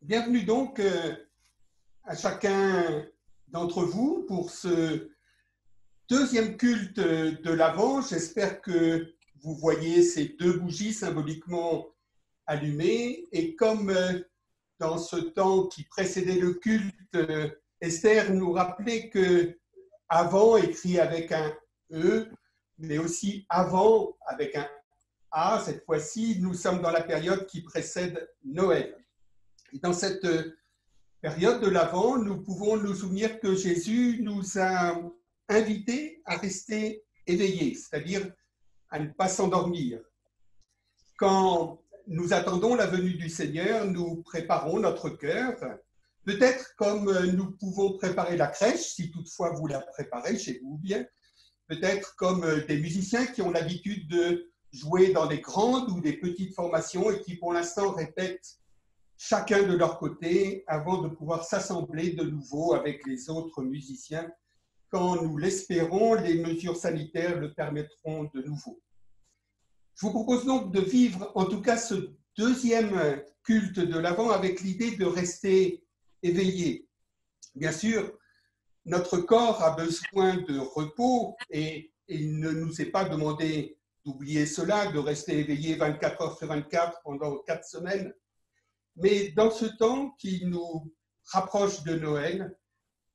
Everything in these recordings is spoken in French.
Bienvenue donc à chacun d'entre vous pour ce deuxième culte de l'Avent. J'espère que vous voyez ces deux bougies symboliquement allumées. Et comme dans ce temps qui précédait le culte, Esther nous rappelait que avant, écrit avec un E, mais aussi avant avec un A, cette fois-ci, nous sommes dans la période qui précède Noël. Et dans cette période de l'Avent, nous pouvons nous souvenir que Jésus nous a invités à rester éveillés, c'est-à-dire à ne pas s'endormir. Quand nous attendons la venue du Seigneur, nous préparons notre cœur, peut-être comme nous pouvons préparer la crèche, si toutefois vous la préparez chez vous bien, peut-être comme des musiciens qui ont l'habitude de jouer dans des grandes ou des petites formations et qui pour l'instant répètent chacun de leur côté avant de pouvoir s'assembler de nouveau avec les autres musiciens. Quand nous l'espérons, les mesures sanitaires le permettront de nouveau. Je vous propose donc de vivre en tout cas ce deuxième culte de l'Avent avec l'idée de rester éveillé. Bien sûr, notre corps a besoin de repos et il ne nous est pas demandé d'oublier cela, de rester éveillé 24 heures sur 24 pendant 4 semaines. Mais dans ce temps qui nous rapproche de Noël,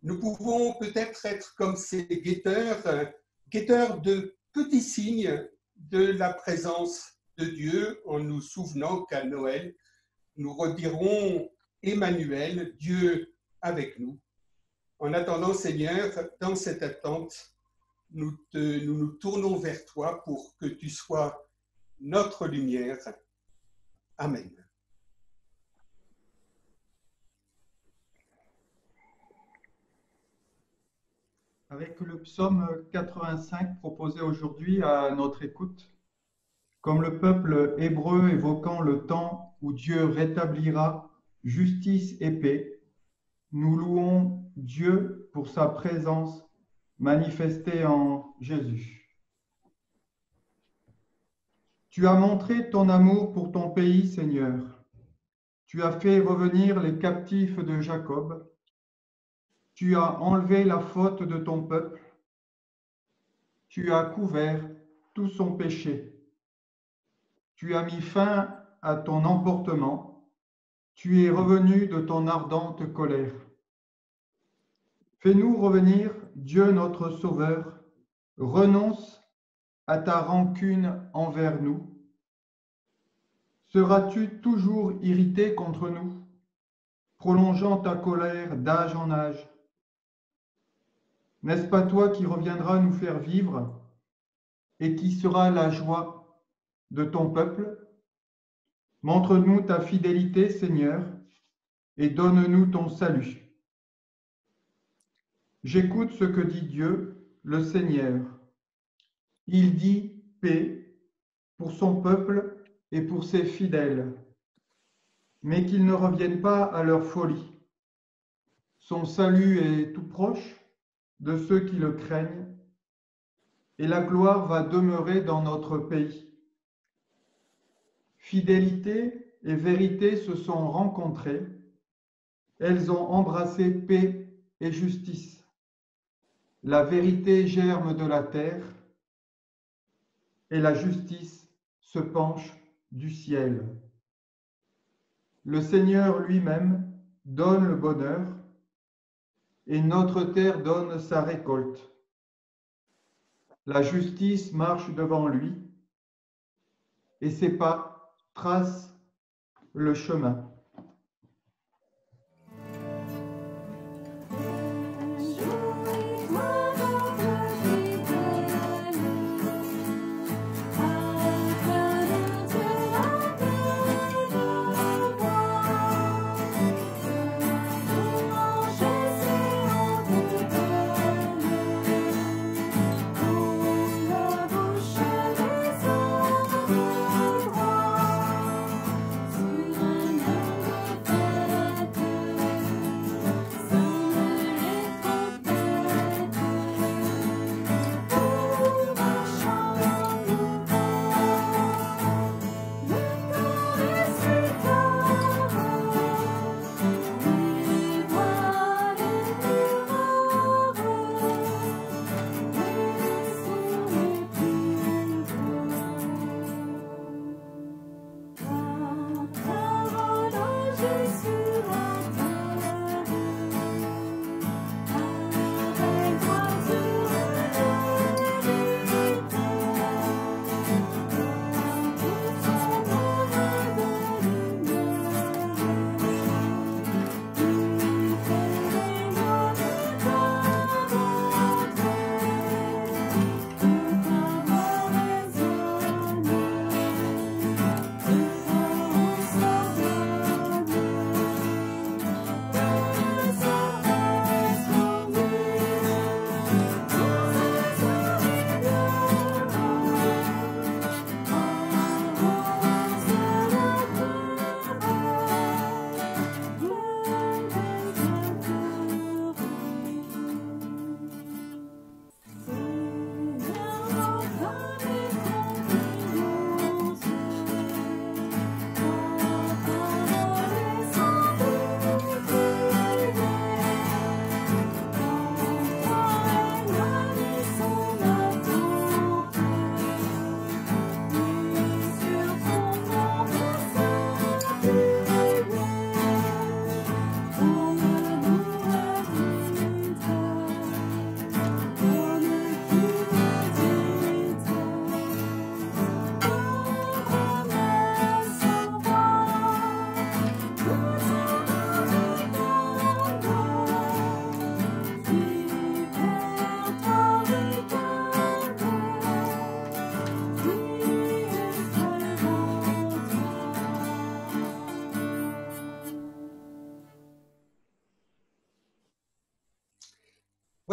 nous pouvons peut-être être comme ces guetteurs de petits signes de la présence de Dieu, en nous souvenant qu'à Noël, nous redirons Emmanuel, Dieu avec nous. En attendant, Seigneur, dans cette attente, nous nous tournons vers toi pour que tu sois notre lumière. Amen. Avec le psaume 85 proposé aujourd'hui à notre écoute, comme le peuple hébreu évoquant le temps où Dieu rétablira justice et paix, nous louons Dieu pour sa présence manifestée en Jésus. Tu as montré ton amour pour ton pays, Seigneur. Tu as fait revenir les captifs de Jacob. Tu as enlevé la faute de ton peuple. Tu as couvert tout son péché. Tu as mis fin à ton emportement. Tu es revenu de ton ardente colère. Fais-nous revenir, Dieu notre Sauveur. Renonce à ta rancune envers nous. Seras-tu toujours irrité contre nous, prolongeant ta colère d'âge en âge? N'est-ce pas toi qui reviendras nous faire vivre et qui sera la joie de ton peuple? Montre-nous ta fidélité, Seigneur, et donne-nous ton salut. J'écoute ce que dit Dieu, le Seigneur. Il dit paix pour son peuple et pour ses fidèles, mais qu'ils ne reviennent pas à leur folie. Son salut est tout proche de ceux qui le craignent, et la gloire va demeurer dans notre pays. Fidélité et vérité se sont rencontrées, elles ont embrassé paix et justice. La vérité germe de la terre, et la justice se penche du ciel. Le Seigneur lui-même donne le bonheur, et notre terre donne sa récolte. La justice marche devant lui, et ses pas tracent le chemin. Sur un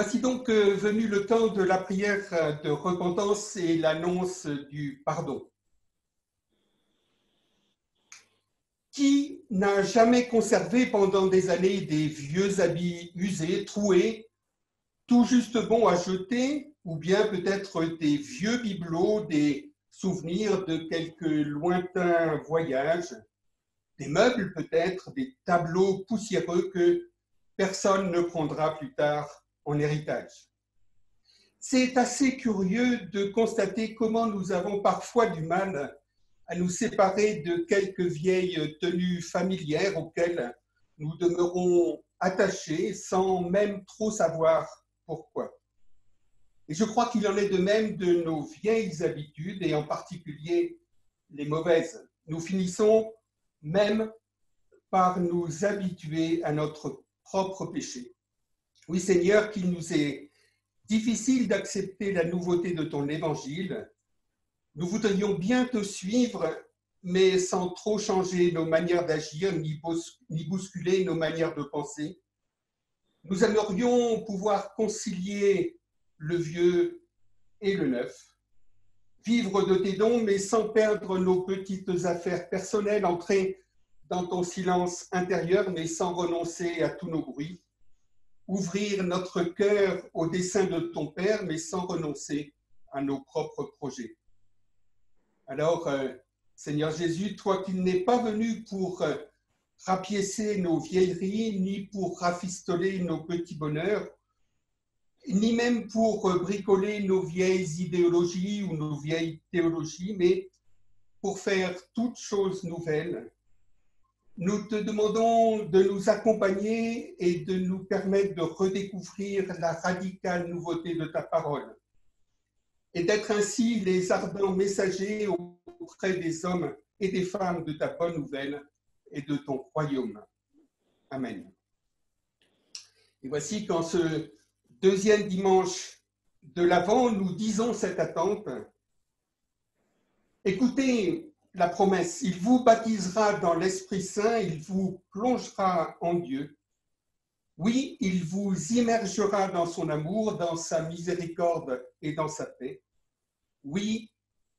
Voici donc venu le temps de la prière de repentance et l'annonce du pardon. Qui n'a jamais conservé pendant des années des vieux habits usés, troués, tout juste bons à jeter, ou bien peut-être des vieux bibelots, des souvenirs de quelques lointains voyages, des meubles peut-être, des tableaux poussiéreux que personne ne prendra plus tard en héritage. C'est assez curieux de constater comment nous avons parfois du mal à nous séparer de quelques vieilles tenues familières auxquelles nous demeurons attachés sans même trop savoir pourquoi. Et je crois qu'il en est de même de nos vieilles habitudes et en particulier les mauvaises. Nous finissons même par nous habituer à notre propre péché. Oui, Seigneur, qu'il nous est difficile d'accepter la nouveauté de ton évangile. Nous voudrions bien te suivre, mais sans trop changer nos manières d'agir ni bousculer nos manières de penser. Nous aimerions pouvoir concilier le vieux et le neuf, vivre de tes dons, mais sans perdre nos petites affaires personnelles, entrer dans ton silence intérieur, mais sans renoncer à tous nos bruits, ouvrir notre cœur au dessein de ton Père, mais sans renoncer à nos propres projets. Alors, Seigneur Jésus, toi qui n'es pas venu pour rapiécer nos vieilleries, ni pour rafistoler nos petits bonheurs, ni même pour bricoler nos vieilles idéologies ou nos vieilles théologies, mais pour faire toutes choses nouvelles, nous te demandons de nous accompagner et de nous permettre de redécouvrir la radicale nouveauté de ta parole et d'être ainsi les ardents messagers auprès des hommes et des femmes de ta bonne nouvelle et de ton royaume. Amen. Et voici qu'en ce deuxième dimanche de l'Avent, nous disons cette attente. Écoutez la promesse, il vous baptisera dans l'Esprit Saint, il vous plongera en Dieu. Oui, il vous immergera dans son amour, dans sa miséricorde et dans sa paix. Oui,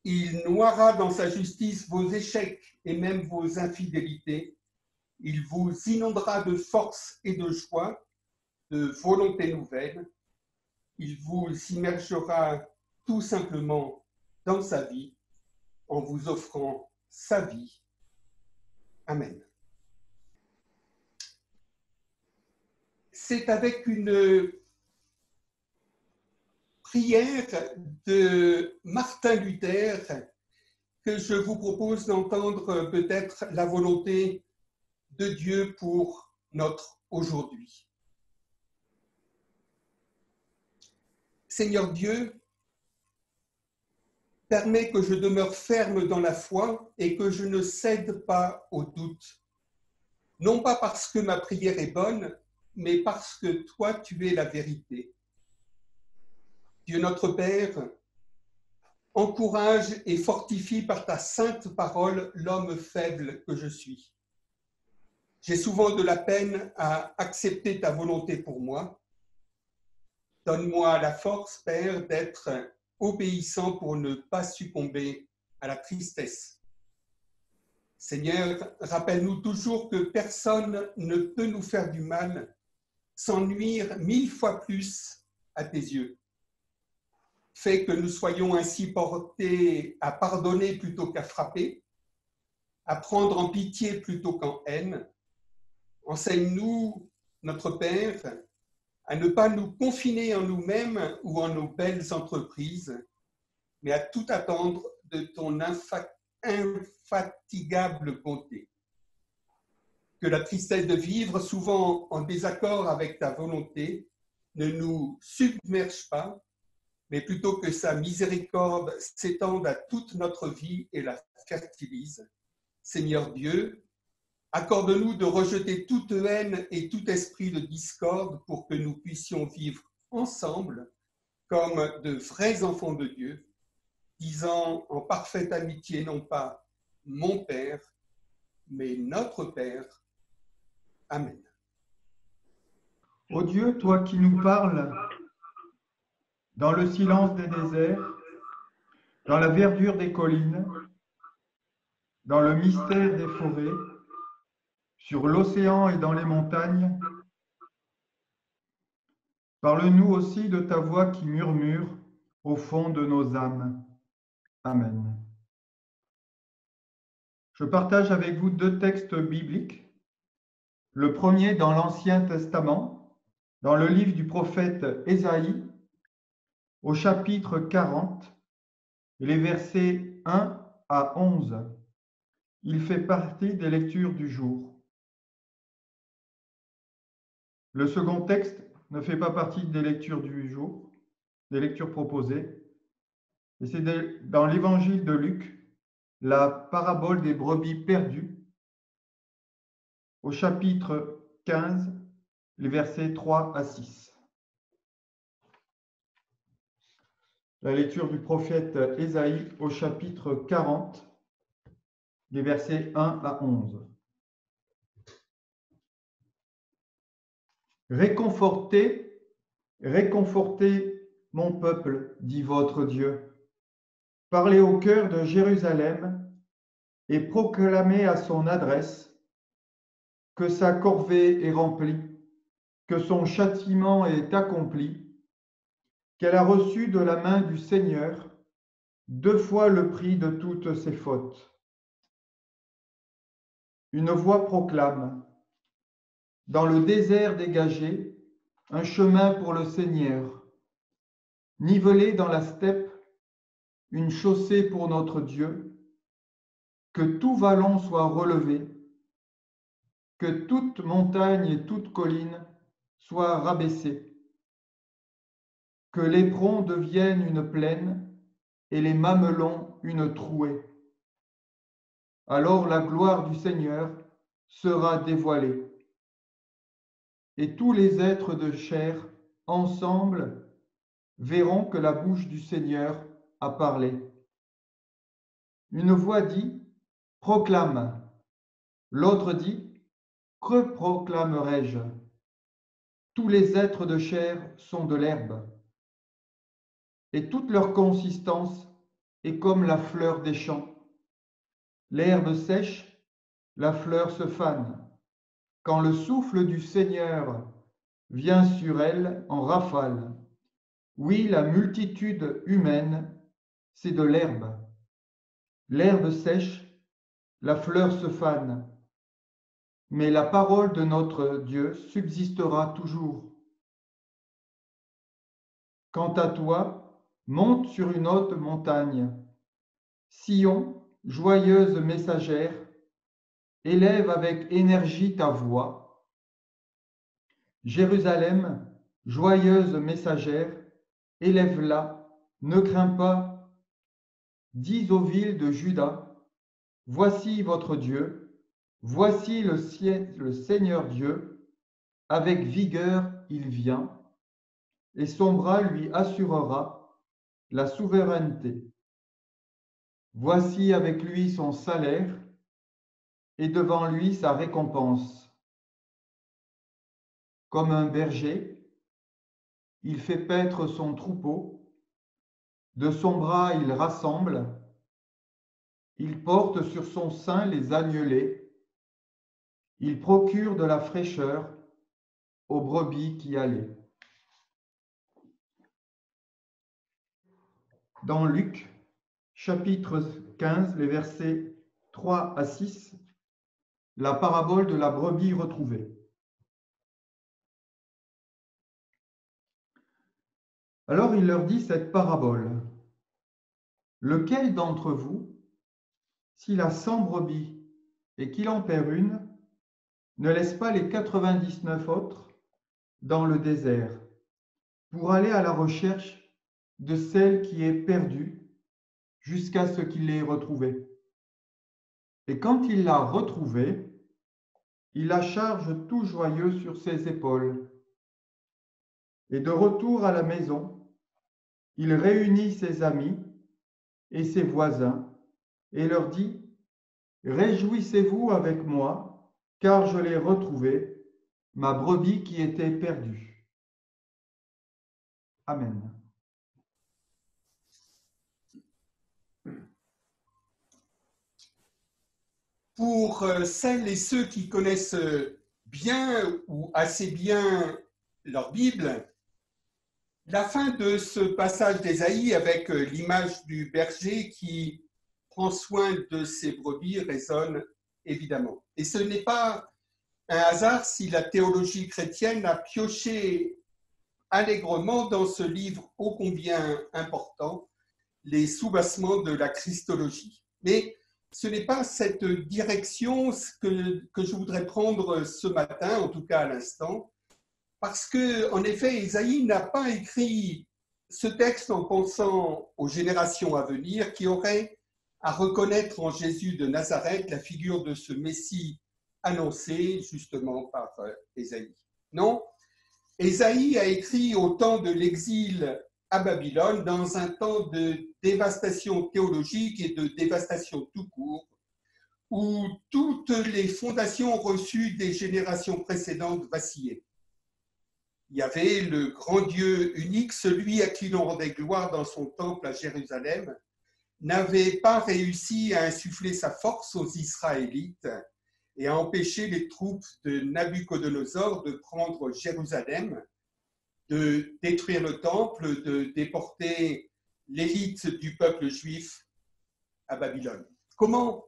il noiera dans sa justice vos échecs et même vos infidélités. Il vous inondera de force et de joie, de volonté nouvelle. Il vous immergera tout simplement dans sa vie en vous offrant sa vie. Amen. C'est avec une prière de Martin Luther que je vous propose d'entendre peut-être la volonté de Dieu pour notre aujourd'hui. Seigneur Dieu, permets que je demeure ferme dans la foi et que je ne cède pas au doute. Non pas parce que ma prière est bonne, mais parce que toi, tu es la vérité. Dieu notre Père, encourage et fortifie par ta sainte parole l'homme faible que je suis. J'ai souvent de la peine à accepter ta volonté pour moi. Donne-moi la force, Père, d'être obéissant pour ne pas succomber à la tristesse. Seigneur, rappelle-nous toujours que personne ne peut nous faire du mal sans nuire 1000 fois plus à tes yeux. Fais que nous soyons ainsi portés à pardonner plutôt qu'à frapper, à prendre en pitié plutôt qu'en haine. Enseigne-nous, notre Père, à ne pas nous confiner en nous-mêmes ou en nos belles entreprises, mais à tout attendre de ton infatigable bonté. Que la tristesse de vivre, souvent en désaccord avec ta volonté, ne nous submerge pas, mais plutôt que sa miséricorde s'étende à toute notre vie et la fertilise. Seigneur Dieu, accorde-nous de rejeter toute haine et tout esprit de discorde pour que nous puissions vivre ensemble comme de vrais enfants de Dieu, disant en parfaite amitié non pas mon Père, mais notre Père. Amen. Ô Dieu, toi qui nous parles, dans le silence des déserts, dans la verdure des collines, dans le mystère des forêts, sur l'océan et dans les montagnes. Parle-nous aussi de ta voix qui murmure au fond de nos âmes. Amen. Je partage avec vous deux textes bibliques. Le premier dans l'Ancien Testament, dans le livre du prophète Ésaïe, au chapitre 40, les versets 1 à 11. Il fait partie des lectures du jour. Le second texte ne fait pas partie des lectures du jour, des lectures proposées. Et c'est dans l'évangile de Luc, la parabole des brebis perdues, au chapitre 15, les versets 3 à 6. La lecture du prophète Ésaïe au chapitre 40, les versets 1 à 11. Réconfortez, réconfortez mon peuple, dit votre Dieu. Parlez au cœur de Jérusalem et proclamez à son adresse que sa corvée est remplie, que son châtiment est accompli, qu'elle a reçu de la main du Seigneur 2 fois le prix de toutes ses fautes. Une voix proclame, dans le désert dégagé, un chemin pour le Seigneur, nivelé dans la steppe, une chaussée pour notre Dieu, que tout vallon soit relevé, que toute montagne et toute colline soient rabaissées, que l'éperon devienne une plaine et les mamelons une trouée. Alors la gloire du Seigneur sera dévoilée, et tous les êtres de chair ensemble verront que la bouche du Seigneur a parlé. Une voix dit, proclame. L'autre dit, que proclamerai-je? Tous les êtres de chair sont de l'herbe, et toute leur consistance est comme la fleur des champs. L'herbe sèche, la fleur se fane. Quand le souffle du Seigneur vient sur elle en rafale. Oui, la multitude humaine, c'est de l'herbe. L'herbe sèche, la fleur se fane, mais la parole de notre Dieu subsistera toujours. Quant à toi, monte sur une haute montagne. Sion, joyeuse messagère, élève avec énergie ta voix. Jérusalem, joyeuse messagère, élève-la, ne crains pas. Dis aux villes de Juda, voici votre Dieu, voici le Seigneur Dieu, avec vigueur il vient, et son bras lui assurera la souveraineté. Voici avec lui son salaire, et devant lui sa récompense. Comme un berger, il fait paître son troupeau, de son bras il rassemble, il porte sur son sein les agnelés, il procure de la fraîcheur aux brebis qui allaient. Dans Luc, chapitre 15, les versets 3 à 6, la parabole de la brebis retrouvée. Alors il leur dit cette parabole. Lequel d'entre vous, s'il a 100 brebis et qu'il en perd une, ne laisse pas les 99 autres dans le désert pour aller à la recherche de celle qui est perdue jusqu'à ce qu'il l'ait retrouvée. Et quand il l'a retrouvée, il la charge tout joyeux sur ses épaules. Et de retour à la maison, il réunit ses amis et ses voisins et leur dit, « Réjouissez-vous avec moi, car je l'ai retrouvée, ma brebis qui était perdue. » Amen. Pour celles et ceux qui connaissent bien ou assez bien leur Bible, la fin de ce passage d'Ésaïe avec l'image du berger qui prend soin de ses brebis résonne évidemment. Et ce n'est pas un hasard si la théologie chrétienne a pioché allègrement dans ce livre ô combien important, les soubassements de la Christologie. Mais ce n'est pas cette direction que je voudrais prendre ce matin, en tout cas à l'instant, parce qu'en effet, Ésaïe n'a pas écrit ce texte en pensant aux générations à venir qui auraient à reconnaître en Jésus de Nazareth la figure de ce Messie annoncé justement par Ésaïe. Non, Ésaïe a écrit au temps de l'exil à Babylone, dans un temps de dévastation théologique et de dévastation tout court, où toutes les fondations reçues des générations précédentes vacillaient. Il y avait le grand Dieu unique, celui à qui l'on rendait gloire dans son temple à Jérusalem, n'avait pas réussi à insuffler sa force aux Israélites et à empêcher les troupes de Nabuchodonosor de prendre Jérusalem, de détruire le temple, de déporter l'élite du peuple juif à Babylone. Comment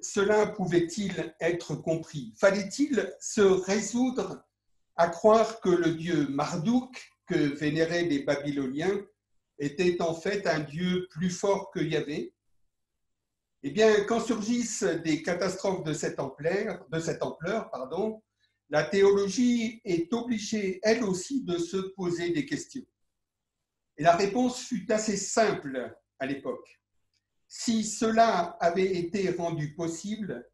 cela pouvait-il être compris? Fallait-il se résoudre à croire que le dieu Marduk, que vénéraient les Babyloniens, était en fait un dieu plus fort que Yahvé? Eh bien, quand surgissent des catastrophes de cette ampleur, la théologie est obligée, elle aussi, de se poser des questions. Et la réponse fut assez simple à l'époque. Si cela avait été rendu possible,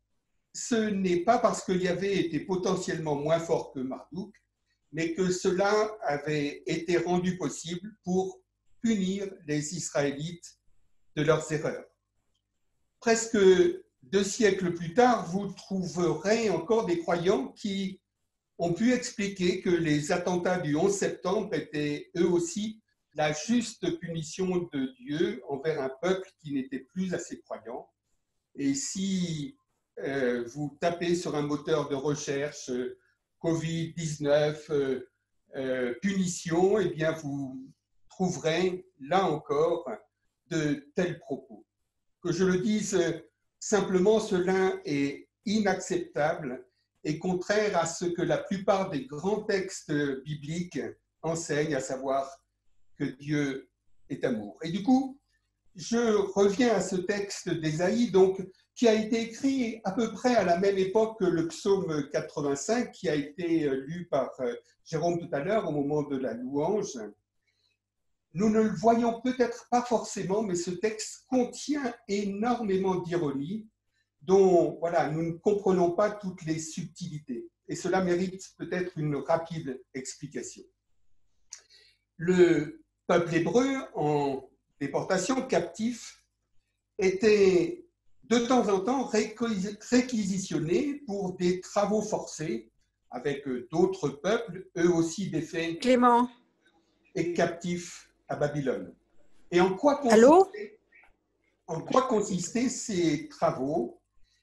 ce n'est pas parce que Yahvé était potentiellement moins fort que Marduk, mais que cela avait été rendu possible pour punir les Israélites de leurs erreurs. Presque 2 siècles plus tard, vous trouverez encore des croyants qui ont pu expliquer que les attentats du 11 septembre étaient eux aussi la juste punition de Dieu envers un peuple qui n'était plus assez croyant. Et si vous tapez sur un moteur de recherche Covid-19 punition, eh bien vous trouverez là encore de tels propos. Que je le dise simplement, cela est inacceptable et contraire à ce que la plupart des grands textes bibliques enseignent, à savoir que Dieu est amour. Et du coup, je reviens à ce texte d'Ésaïe, donc, qui a été écrit à peu près à la même époque que le psaume 85, qui a été lu par Jérôme tout à l'heure au moment de la louange. Nous ne le voyons peut-être pas forcément, mais ce texte contient énormément d'ironie dont nous ne comprenons pas toutes les subtilités. Et cela mérite peut-être une rapide explication. Le peuple hébreu en déportation, captif, était de temps en temps réquisitionné pour des travaux forcés avec d'autres peuples, eux aussi défaits Clément. Et captifs à Babylone. Et en quoi consistaient ces travaux?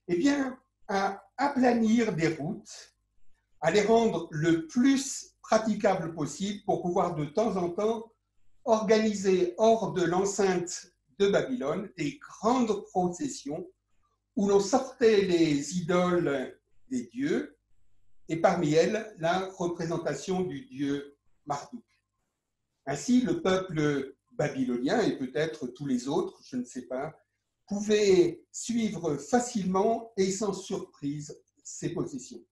Eh bien, à aplanir des routes, à les rendre le plus praticables possible pour pouvoir de temps en temps organiser hors de l'enceinte de Babylone des grandes processions où l'on sortait les idoles des dieux et parmi elles la représentation du dieu Marduk. Ainsi, le peuple babylonien et peut-être tous les autres, je ne sais pas, pouvaient suivre facilement et sans surprise ces possessions.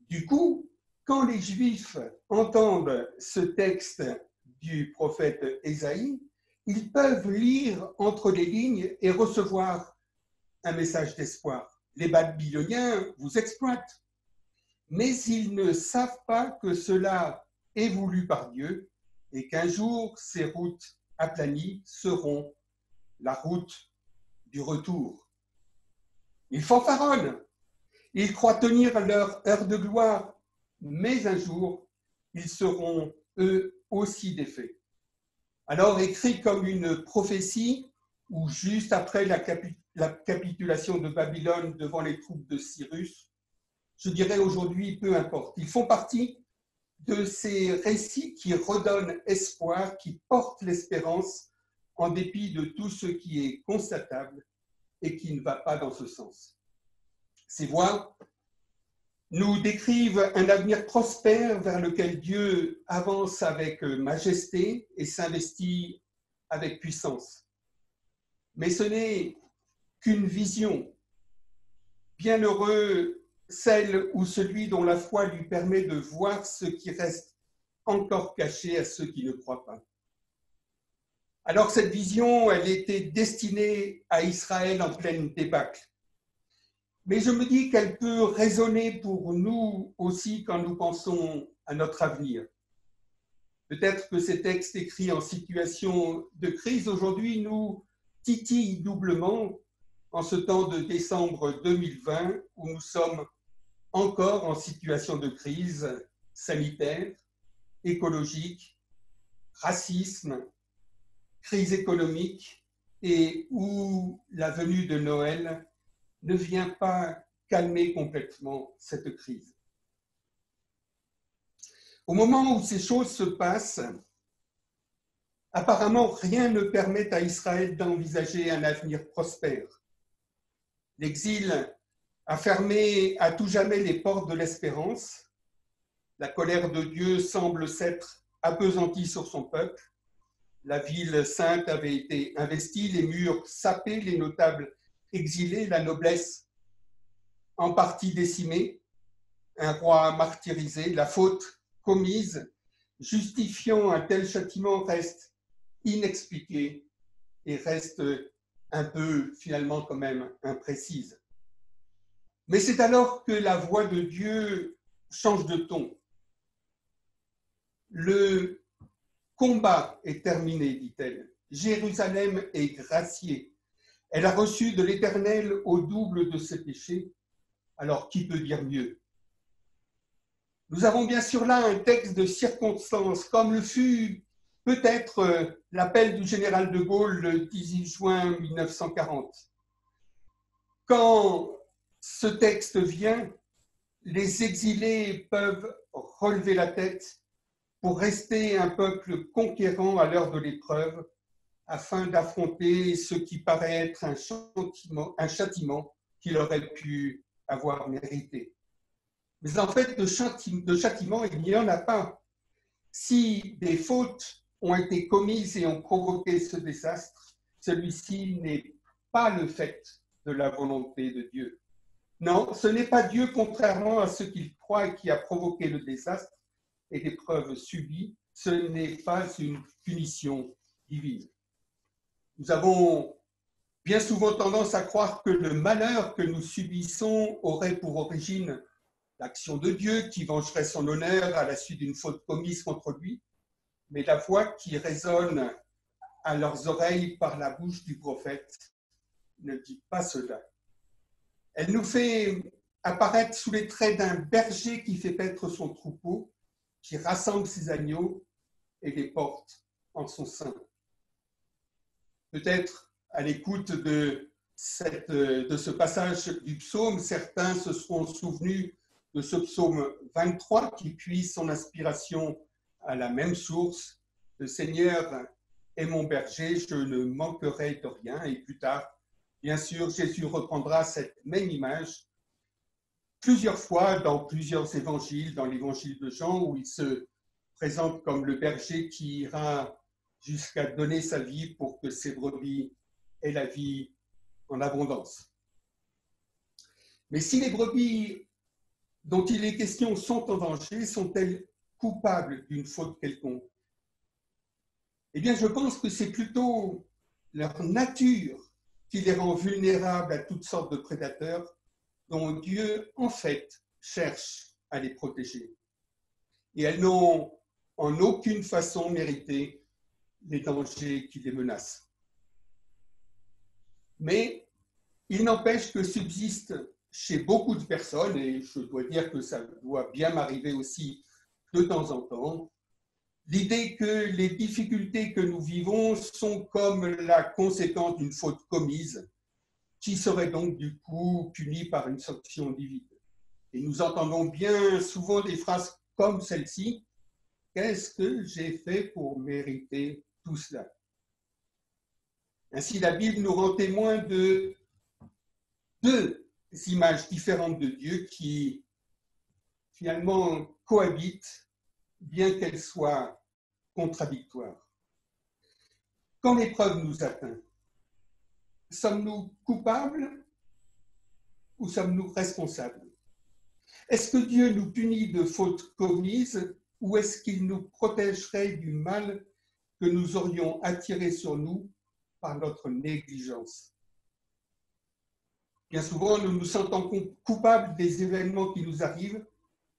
Du coup, quand les Juifs entendent ce texte du prophète Ésaïe, ils peuvent lire entre les lignes et recevoir un message d'espoir. Les Babyloniens vous exploitent, mais ils ne savent pas que cela est voulu par Dieu et qu'un jour, ces routes aplanies seront la route du retour. Ils fanfaronnent, ils croient tenir leur heure de gloire, mais un jour, ils seront eux aussi défaits. Alors, écrit comme une prophétie, ou juste après la capitulation de Babylone devant les troupes de Cyrus, je dirais aujourd'hui, peu importe. Ils font partie de ces récits qui redonnent espoir, qui portent l'espérance en dépit de tout ce qui est constatable et qui ne va pas dans ce sens. Ces voix nous décrivent un avenir prospère vers lequel Dieu avance avec majesté et s'investit avec puissance. Mais ce n'est qu'une vision. Bienheureux celle ou celui dont la foi lui permet de voir ce qui reste encore caché à ceux qui ne croient pas. Alors cette vision, elle était destinée à Israël en pleine débâcle. Mais je me dis qu'elle peut résonner pour nous aussi quand nous pensons à notre avenir. Peut-être que ces textes écrits en situation de crise aujourd'hui nous titillent doublement en ce temps de décembre 2020 où nous sommes encore en situation de crise sanitaire, écologique, racisme, crise économique et où la venue de Noël ne vient pas calmer complètement cette crise. Au moment où ces choses se passent, apparemment rien ne permet à Israël d'envisager un avenir prospère. L'exil a fermé à tout jamais les portes de l'espérance. La colère de Dieu semble s'être appesantie sur son peuple. La ville sainte avait été investie, les murs sapés, les notables exilés, la noblesse en partie décimée, un roi martyrisé, la faute commise, justifiant un tel châtiment reste inexpliquée et reste un peu finalement quand même imprécise. Mais c'est alors que la voix de Dieu change de ton. Le combat est terminé, dit-elle. Jérusalem est graciée. Elle a reçu de l'Éternel au double de ses péchés. Alors qui peut dire mieux? Nous avons bien sûr là un texte de circonstance, comme le fut peut-être l'appel du général de Gaulle le 18 juin 1940. Quand ce texte vient, les exilés peuvent relever la tête pour rester un peuple conquérant à l'heure de l'épreuve, afin d'affronter ce qui paraît être un châtiment qu'il aurait pu avoir mérité. Mais en fait, de châtiment, il n'y en a pas. Si des fautes ont été commises et ont provoqué ce désastre, celui-ci n'est pas le fait de la volonté de Dieu. Non, ce n'est pas Dieu, contrairement à ce qu'il croit, qui a provoqué le désastre et l'épreuve subie. Ce n'est pas une punition divine. Nous avons bien souvent tendance à croire que le malheur que nous subissons aurait pour origine l'action de Dieu qui vengerait son honneur à la suite d'une faute commise contre lui, mais la voix qui résonne à leurs oreilles par la bouche du prophète ne dit pas cela. Elle nous fait apparaître sous les traits d'un berger qui fait paître son troupeau, qui rassemble ses agneaux et les porte en son sein. Peut-être à l'écoute de ce passage du psaume, certains se seront souvenus de ce psaume 23 qui puise son inspiration à la même source. Le Seigneur est mon berger, je ne manquerai de rien. Et plus tard, bien sûr, Jésus reprendra cette même image plusieurs fois dans plusieurs évangiles, dans l'évangile de Jean, où il se présente comme le berger qui ira jusqu'à donner sa vie pour que ses brebis aient la vie en abondance. Mais si les brebis dont il est question sont en danger, sont-elles coupables d'une faute quelconque? Eh bien, je pense que c'est plutôt leur nature qui les rend vulnérables à toutes sortes de prédateurs dont Dieu, en fait, cherche à les protéger. Et elles n'ont en aucune façon mérité les dangers qui les menacent. Mais il n'empêche que subsiste chez beaucoup de personnes, et je dois dire que ça doit bien m'arriver aussi de temps en temps, l'idée que les difficultés que nous vivons sont comme la conséquence d'une faute commise qui serait donc du coup puni par une sanction divine. Et nous entendons bien souvent des phrases comme celle-ci: qu'est-ce que j'ai fait pour mériter tout cela? Ainsi, la Bible nous rend témoin de deux images différentes de Dieu qui finalement cohabitent, bien qu'elles soient contradictoires. Quand l'épreuve nous atteint, sommes-nous coupables ou sommes-nous responsables? Est-ce que Dieu nous punit de fautes commises ou est-ce qu'il nous protégerait du mal que nous aurions attiré sur nous par notre négligence? Bien souvent, nous nous sentons coupables des événements qui nous arrivent,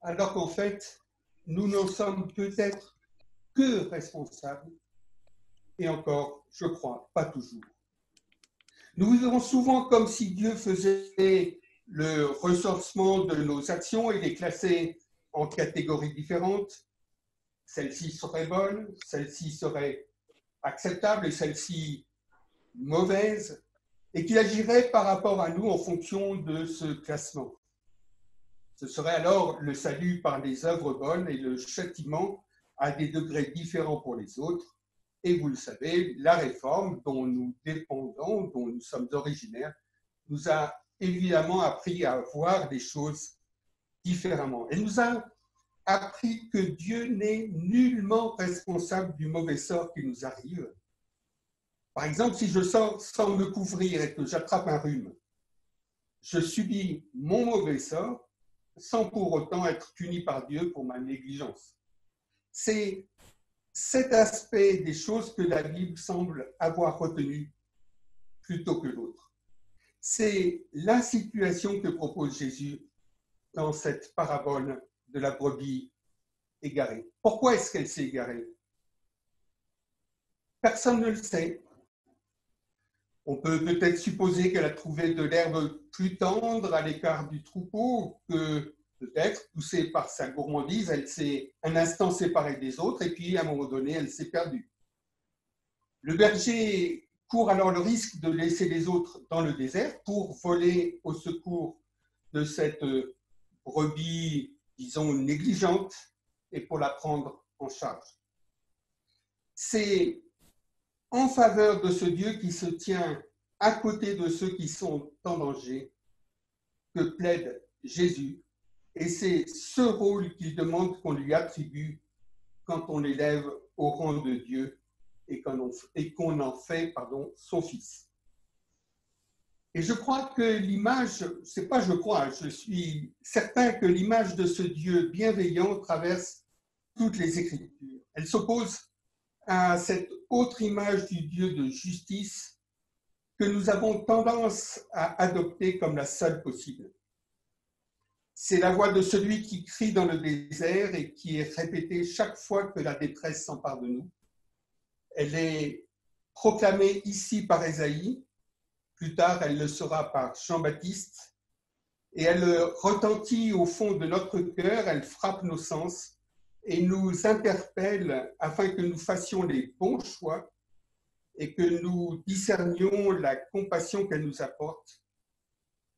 alors qu'en fait, nous n'en sommes peut-être que responsables, et encore, je crois, pas toujours. Nous vivons souvent comme si Dieu faisait le recensement de nos actions et les classait en catégories différentes. Celle-ci serait bonne, celle-ci serait acceptable et celle-ci mauvaise, et qu'il agirait par rapport à nous en fonction de ce classement. Ce serait alors le salut par les œuvres bonnes et le châtiment à des degrés différents pour les autres. Et vous le savez, la réforme dont nous dépendons, dont nous sommes originaires, nous a évidemment appris à voir les choses différemment. Elle nous a appris que Dieu n'est nullement responsable du mauvais sort qui nous arrive. Par exemple, si je sors sans me couvrir et que j'attrape un rhume, je subis mon mauvais sort sans pour autant être puni par Dieu pour ma négligence. C'est cet aspect des choses que la Bible semble avoir retenu plutôt que l'autre. C'est la situation que propose Jésus dans cette parabole de la brebis égarée. Pourquoi est-ce qu'elle s'est égarée? Personne ne le sait. On peut peut-être supposer qu'elle a trouvé de l'herbe plus tendre à l'écart du troupeau, que peut-être, poussée par sa gourmandise, elle s'est un instant séparée des autres et puis à un moment donné, elle s'est perdue. Le berger court alors le risque de laisser les autres dans le désert pour voler au secours de cette brebis, disons, négligente et pour la prendre en charge. C'est en faveur de ce Dieu qui se tient à côté de ceux qui sont en danger que plaide Jésus. Et c'est ce rôle qu'il demande qu'on lui attribue quand on l'élève au rang de Dieu et qu'on en fait son fils. Et je crois que l'image, c'est pas je crois, je suis certain que l'image de ce Dieu bienveillant traverse toutes les Écritures. Elle s'oppose à cette autre image du Dieu de justice que nous avons tendance à adopter comme la seule possible. C'est la voix de celui qui crie dans le désert et qui est répétée chaque fois que la détresse s'empare de nous. Elle est proclamée ici par Ésaïe, plus tard elle le sera par Jean-Baptiste, et elle retentit au fond de notre cœur, elle frappe nos sens et nous interpelle afin que nous fassions les bons choix et que nous discernions la compassion qu'elle nous apporte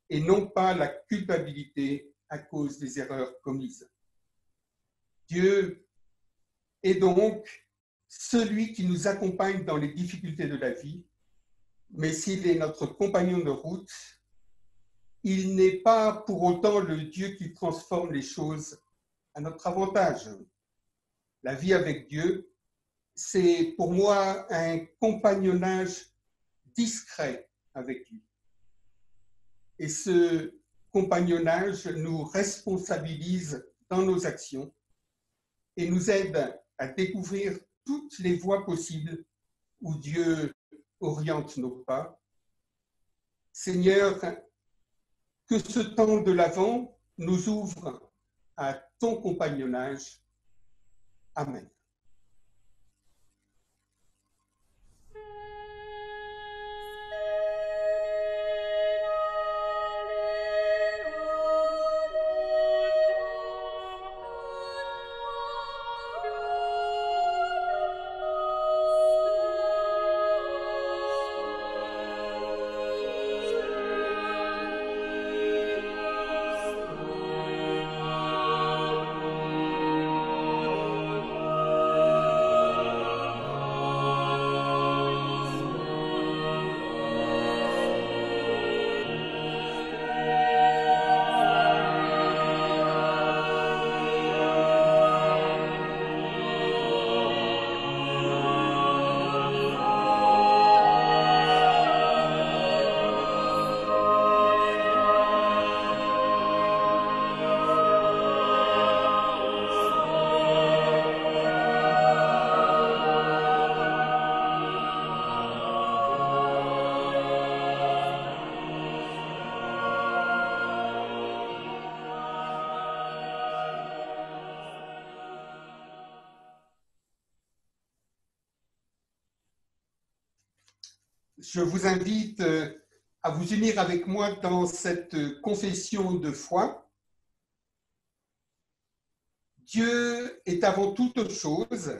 et non pas la culpabilité à cause des erreurs commises. Dieu est donc celui qui nous accompagne dans les difficultés de la vie, mais s'il est notre compagnon de route, il n'est pas pour autant le Dieu qui transforme les choses à notre avantage. La vie avec Dieu, c'est pour moi un compagnonnage discret avec lui. Et ce compagnonnage nous responsabilise dans nos actions et nous aide à découvrir toutes les voies possibles où Dieu oriente nos pas. Seigneur, que ce temps de l'Avent nous ouvre à ton compagnonnage. Amen. je vous invite à vous unir avec moi dans cette confession de foi. Dieu est avant toute chose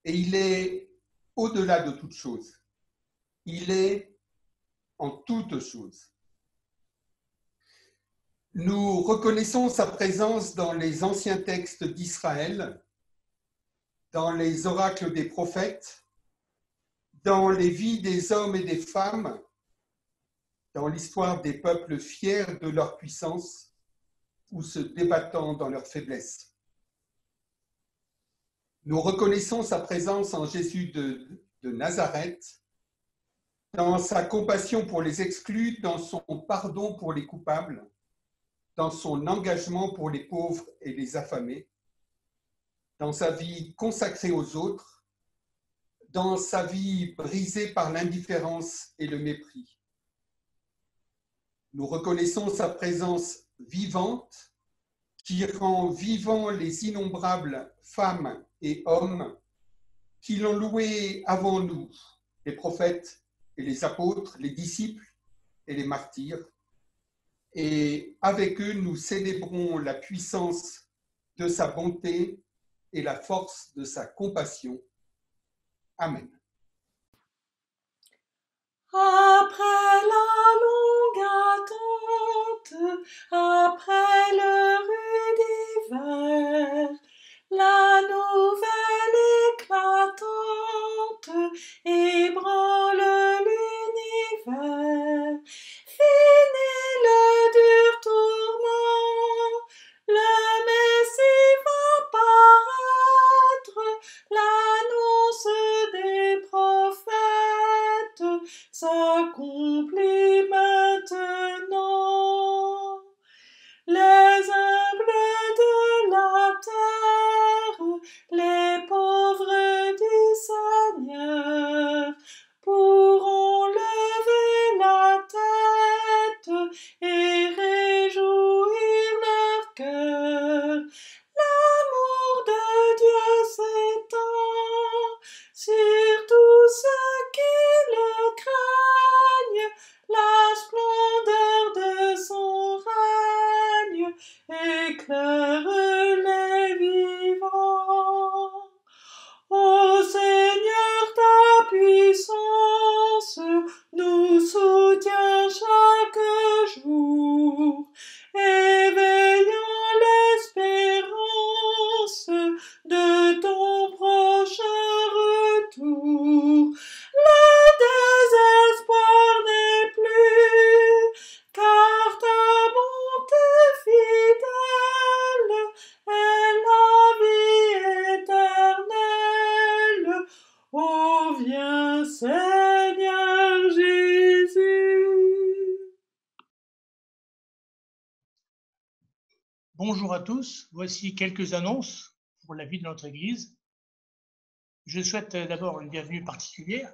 et il est au-delà de toute chose. Il est en toute chose. Nous reconnaissons sa présence dans les anciens textes d'Israël, dans les oracles des prophètes, dans les vies des hommes et des femmes, dans l'histoire des peuples fiers de leur puissance ou se débattant dans leur faiblesse. Nous reconnaissons sa présence en Jésus de Nazareth, dans sa compassion pour les exclus, dans son pardon pour les coupables, dans son engagement pour les pauvres et les affamés, dans sa vie consacrée aux autres, dans sa vie brisée par l'indifférence et le mépris. Nous reconnaissons sa présence vivante qui rend vivants les innombrables femmes et hommes qui l'ont loué avant nous, les prophètes et les apôtres, les disciples et les martyrs. Et avec eux, nous célébrons la puissance de sa bonté et la force de sa compassion. Amen. Après la longue attente, après le rude hiver, la nouvelle éclatante ébranle l'univers. Fini le dur tourment, le Messie va paraître, l'annonce des prophètes s'accomplit maintenant. Les humbles de la terre, les pauvres du Seigneur, pourront lever la tête et réjouir leur cœur. L'amour de Dieu s'étend sur tous ceux qui le craignent, la splendeur de son règne éclaire les vivants. Ô Seigneur, ta puissance nous soutient chaque jour, éveillant l'espérance de ton prochain retour. Le désespoir n'est plus, car ta bonté fidèle est la vie éternelle. Ô viens Seigneur Jésus. Bonjour à tous, voici quelques annonces pour la vie de notre Église. Je souhaite d'abord une bienvenue particulière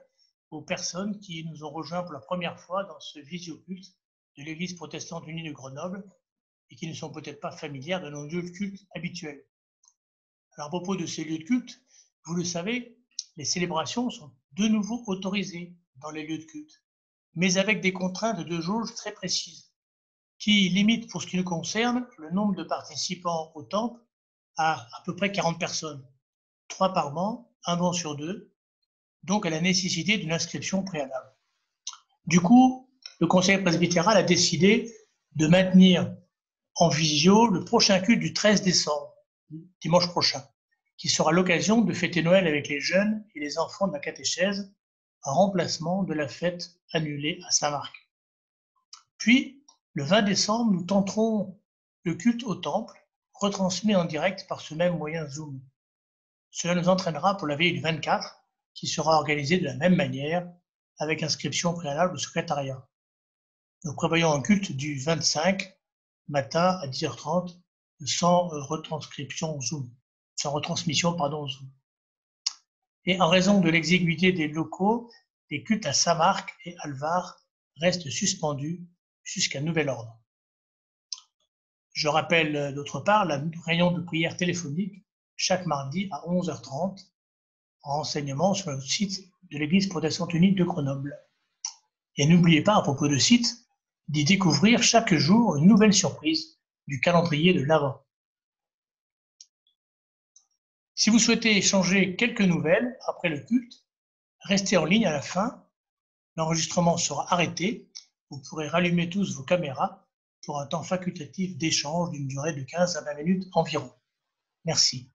aux personnes qui nous ont rejoints pour la première fois dans ce visio-culte de l'Église protestante unie de Grenoble et qui ne sont peut-être pas familières de nos lieux de culte habituels. Alors à propos de ces lieux de culte, vous le savez, les célébrations sont de nouveau autorisées dans les lieux de culte, mais avec des contraintes de jauge très précises, qui limite, pour ce qui nous concerne, le nombre de participants au temple à peu près 40 personnes, 3 par banc, un banc sur 2, donc à la nécessité d'une inscription préalable. Du coup, le conseil presbytéral a décidé de maintenir en visio le prochain culte du 13 décembre, dimanche prochain, qui sera l'occasion de fêter Noël avec les jeunes et les enfants de la catéchèse, en remplacement de la fête annulée à Saint-Marc. Puis, le 20 décembre, nous tenterons le culte au temple, retransmis en direct par ce même moyen Zoom. Cela nous entraînera pour la veille du 24, qui sera organisée de la même manière, avec inscription préalable au secrétariat. Nous prévoyons un culte du 25, matin à 10h30, sans retransmission Zoom. Et en raison de l'exiguïté des locaux, les cultes à Saint-Marc et Alvar restent suspendus jusqu'à nouvel ordre. Je rappelle d'autre part la réunion de prière téléphonique chaque mardi à 11h30 en renseignement sur le site de l'Église protestante unie de Grenoble. Et n'oubliez pas, à propos de site, d'y découvrir chaque jour une nouvelle surprise du calendrier de l'Avent. Si vous souhaitez échanger quelques nouvelles après le culte, restez en ligne à la fin. L'enregistrement sera arrêté. Vous pourrez rallumer tous vos caméras pour un temps facultatif d'échange d'une durée de 15 à 20 minutes environ. Merci.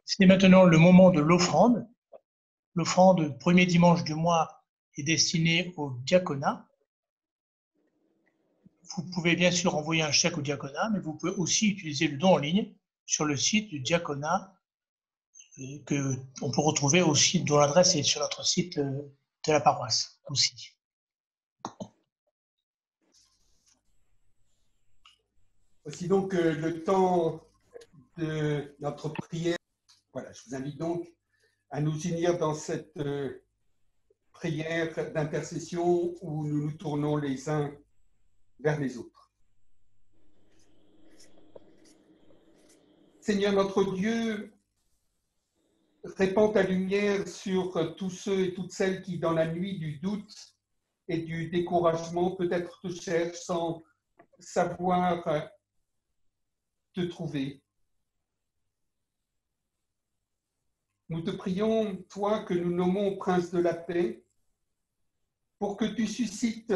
C'est maintenant le moment de l'offrande. L'offrande premier dimanche du mois est destinée au diaconat. Vous pouvez bien sûr envoyer un chèque au diaconat, mais vous pouvez aussi utiliser le don en ligne sur le site du diaconat qu'on peut retrouver aussi, dont l'adresse est sur notre site de la paroisse aussi. Voici donc le temps de notre prière. Voilà, je vous invite donc à nous unir dans cette prière d'intercession où nous nous tournons les uns vers les autres. Seigneur notre Dieu, répands ta lumière sur tous ceux et toutes celles qui, dans la nuit du doute et du découragement, peut-être te cherchent sans savoir te trouver. Nous te prions, toi que nous nommons Prince de la paix, pour que tu suscites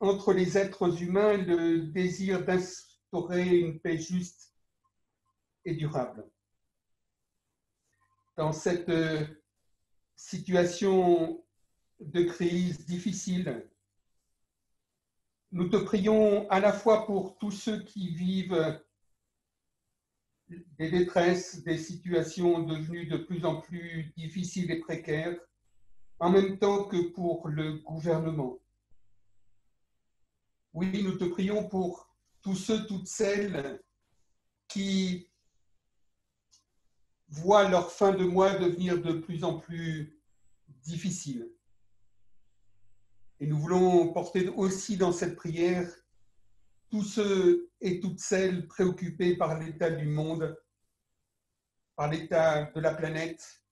entre les êtres humains le désir d'instaurer une paix juste et durable. Dans cette situation de crise difficile, nous te prions à la fois pour tous ceux qui vivent des détresses, des situations devenues de plus en plus difficiles et précaires, en même temps que pour le gouvernement. Oui, nous te prions pour tous ceux, toutes celles qui voient leur fin de mois devenir de plus en plus difficile. Et nous voulons porter aussi dans cette prière tous ceux et toutes celles préoccupés par l'état du monde, par l'état de la planète,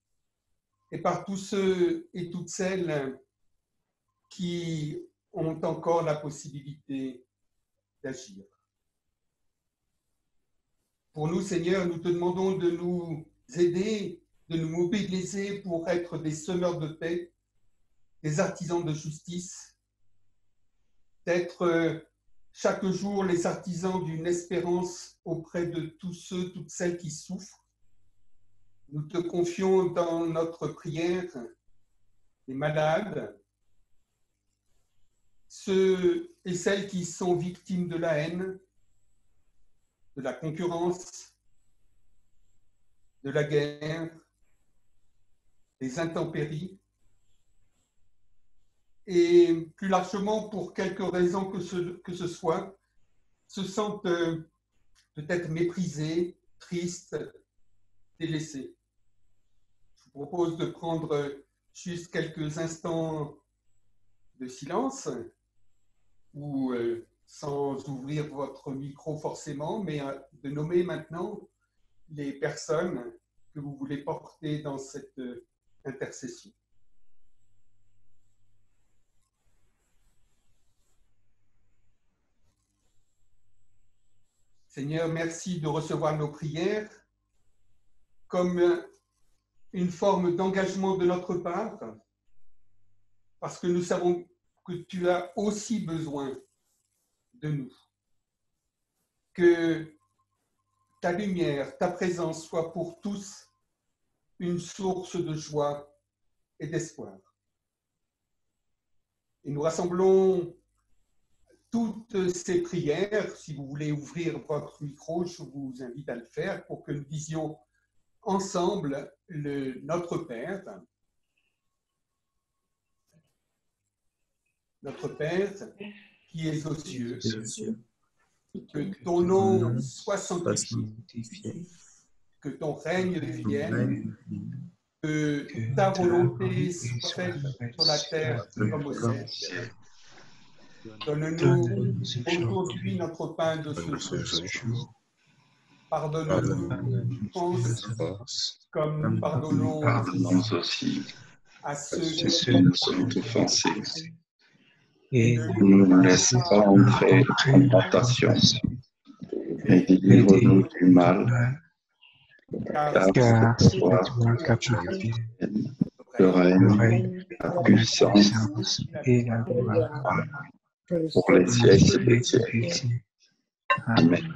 et par tous ceux et toutes celles qui ont encore la possibilité d'agir. Pour nous, Seigneur, nous te demandons de nous aider, de nous mobiliser pour être des semeurs de paix, des artisans de justice, d'être chaque jour les artisans d'une espérance auprès de tous ceux, toutes celles qui souffrent. Nous te confions dans notre prière les malades, ceux et celles qui sont victimes de la haine, de la concurrence, de la guerre, des intempéries, et plus largement, pour quelque raison que ce soit, se sentent peut-être méprisés, tristes, délaissés. Je vous propose de prendre juste quelques instants de silence, ou sans ouvrir votre micro forcément, mais de nommer maintenant les personnes que vous voulez porter dans cette intercession. Seigneur, merci de recevoir nos prières comme une forme d'engagement de notre part, parce que nous savons que tu as aussi besoin de nous. Que ta lumière, ta présence soit pour tous une source de joie et d'espoir. Et nous rassemblons toutes ces prières. Si vous voulez ouvrir votre micro, je vous invite à le faire pour que nous disions ensemble notre Père. Notre Père qui es aux cieux, que ton nom soit sanctifié, que ton règne vienne, que ta volonté soit faite sur la terre comme au ciel. Donne-nous aujourd'hui notre pain de ce jour. Pardonne-nous nos offenses, comme nous pardonnons aussi à ceux Ceux qui nous sont offensés. et Et ne ne nous laisse pas entrer en tentation, mais délivre-nous du mal, car car c'est toi qui le règne, la puissance et la gloire pour les siècles des siècles. Amen.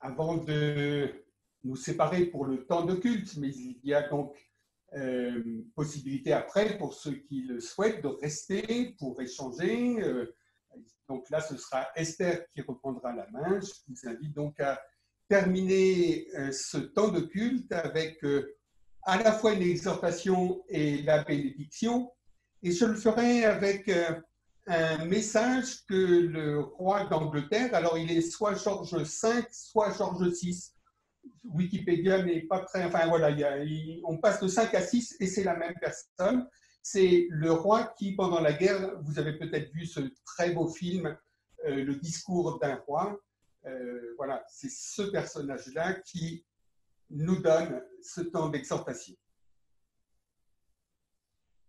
Avant de nous séparer pour le temps de culte, mais il y a donc possibilité après, pour ceux qui le souhaitent, de rester pour échanger. Donc là, ce sera Esther qui reprendra la main. Je vous invite donc à terminer ce temps de culte avec à la fois une exhortation et la bénédiction. Et je le ferai avec un message que le roi d'Angleterre, alors il est soit George V, soit George VI. Wikipédia n'est pas très... Enfin voilà, on passe de 5 à 6 et c'est la même personne. C'est le roi qui, pendant la guerre, vous avez peut-être vu ce très beau film, Le discours d'un roi. Voilà, c'est ce personnage-là qui nous donne ce temps d'exhortation.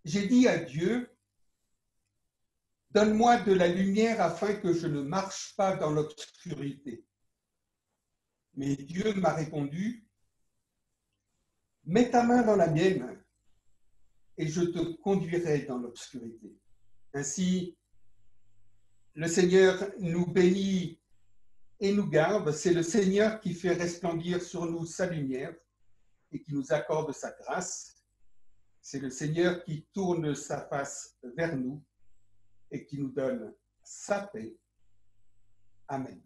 J'ai dit à Dieu, donne-moi de la lumière afin que je ne marche pas dans l'obscurité. Mais Dieu m'a répondu, mets ta main dans la mienne et je te conduirai dans l'obscurité. Ainsi, le Seigneur nous bénit et nous garde. C'est le Seigneur qui fait resplendir sur nous sa lumière et qui nous accorde sa grâce. C'est le Seigneur qui tourne sa face vers nous et qui nous donne sa paix. Amen.